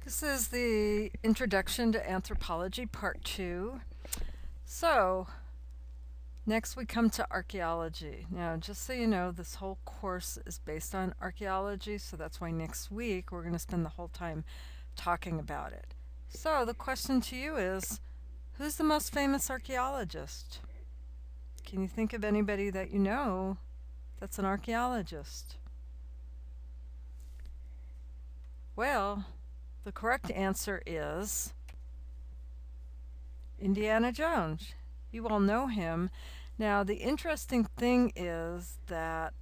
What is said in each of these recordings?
This is the Introduction to Anthropology, Part 2. So, next we come to archaeology. Now, just so you know, this whole course is based on archaeology, so that's why next week we're going to spend the whole time talking about it. So, the question to you is, who's the most famous archaeologist? Can you think of anybody that you know that's an archaeologist? Well, the correct answer is Indiana Jones. You all know him. Now, the interesting thing is that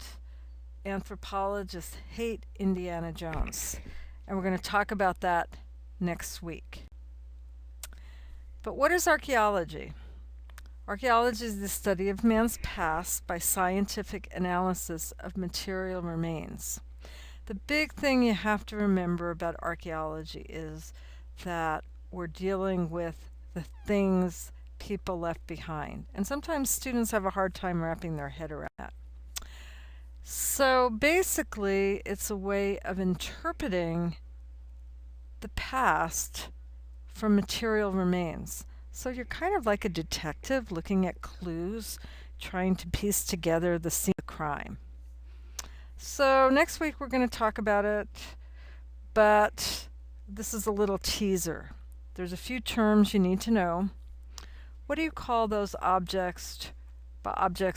anthropologists hate Indiana Jones, and we're going to talk about that next week. But what is archaeology? Archaeology is the study of man's past by scientific analysis of material remains. The big thing you have to remember about archaeology is that we're dealing with the things people left behind. And sometimes students have a hard time wrapping their head around that. So basically, it's a way of interpreting the past from material remains. So you're kind of like a detective looking at clues, trying to piece together the scene of the crime. So next week we're going to talk about it, but this is a little teaser. There's a few terms you need to know. What do you call those objects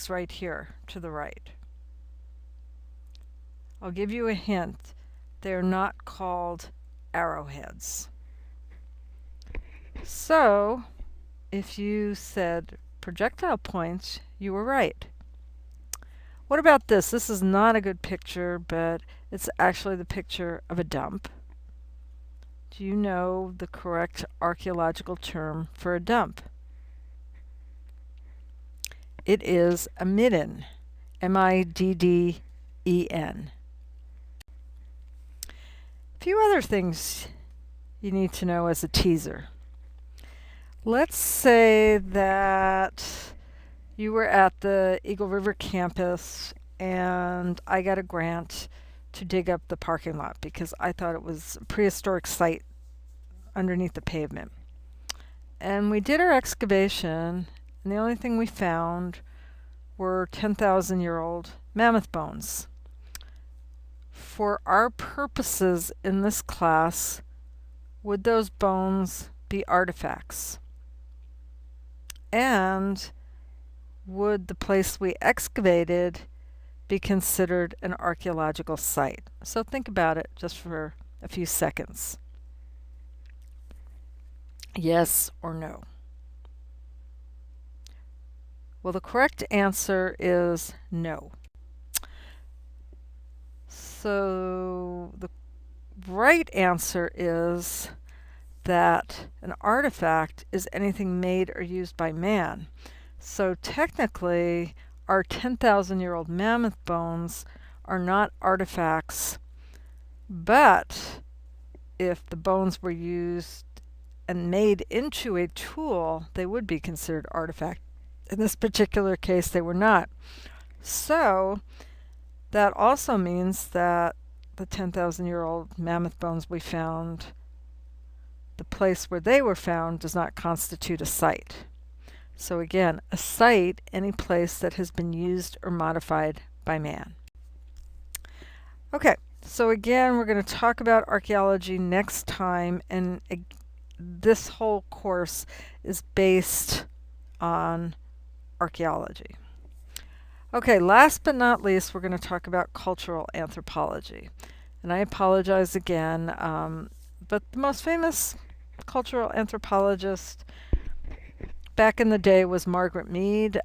right here to the right? I'll give you a hint. They're not called arrowheads. So, if you said projectile points, you were right. What about this? This is not a good picture, but it's actually the picture of a dump. Do you know the correct archaeological term for a dump? It is a midden. M-I-D-D-E-N. A few other things you need to know as a teaser. Let's say that you were at the Eagle River campus and I got a grant to dig up the parking lot because I thought it was a prehistoric site underneath the pavement. And we did our excavation, and the only thing we found were 10,000-year-old mammoth bones. For our purposes in this class, would those bones be artifacts? And would the place we excavated be considered an archaeological site? So think about it just for a few seconds. Yes or no? Well, the correct answer is no. So the right answer is that an artifact is anything made or used by man. So technically, our 10,000-year-old mammoth bones are not artifacts, but if the bones were used and made into a tool, they would be considered artifacts. In this particular case, they were not. So that also means that the 10,000-year-old mammoth bones we found, the place where they were found does not constitute a site. So again, a site, any place that has been used or modified by man. Okay, so again, we're going to talk about archaeology next time, and this whole course is based on archaeology. Okay, last but not least, we're going to talk about cultural anthropology. And I apologize again, but the most famous cultural anthropologist back in the day was Margaret Mead.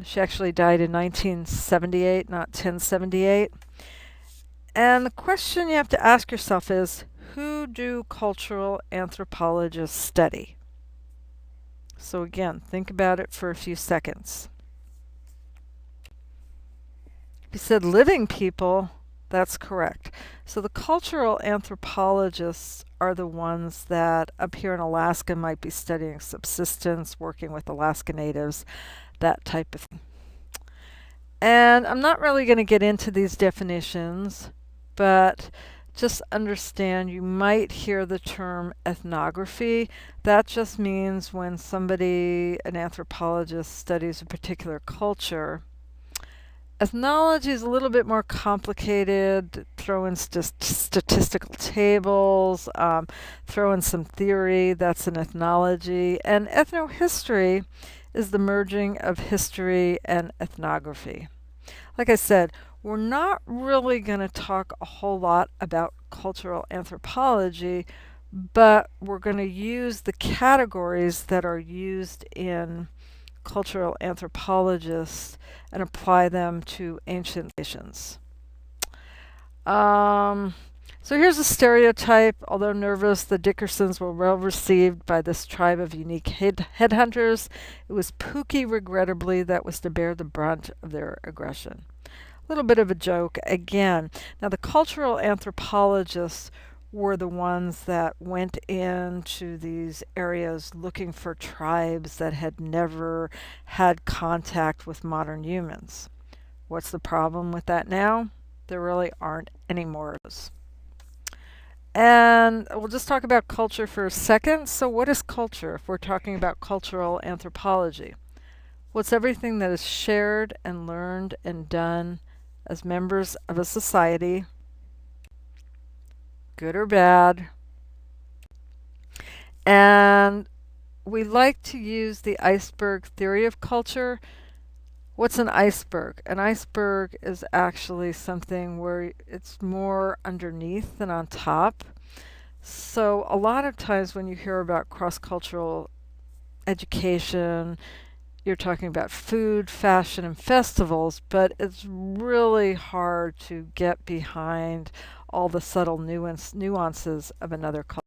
She actually died in 1978, not 1078. And the question you have to ask yourself is, who do cultural anthropologists study? So again, think about it for a few seconds. If you said living people, that's correct. So the cultural anthropologists are the ones that up here in Alaska might be studying subsistence, working with Alaska natives, that type of thing. And I'm not really going to get into these definitions, but just understand you might hear the term ethnography. That just means when somebody, an anthropologist, studies a particular culture. Ethnology is a little bit more complicated. Throw in statistical tables, throw in some theory, that's an ethnology. And ethnohistory is the merging of history and ethnography. Like I said, we're not really going to talk a whole lot about cultural anthropology, but we're going to use the categories that are used in cultural anthropologists and apply them to ancient nations. So here's a stereotype. Although nervous, the Dickersons were well received by this tribe of unique headhunters. It was Pookie, regrettably, that was to bear the brunt of their aggression. A little bit of a joke again. Now, the cultural anthropologists were the ones that went into these areas looking for tribes that had never had contact with modern humans. What's the problem with that now? There really aren't any more of those. And we'll just talk about culture for a second. So, what is culture if we're talking about cultural anthropology? Well, it's everything that is shared and learned and done as members of a society, good or bad. And we like to use the iceberg theory of culture. What's an iceberg? An iceberg is actually something where it's more underneath than on top. So, a lot of times when you hear about cross cultural education, you're talking about food, fashion, and festivals, but it's really hard to get behind all the subtle nuances of another culture.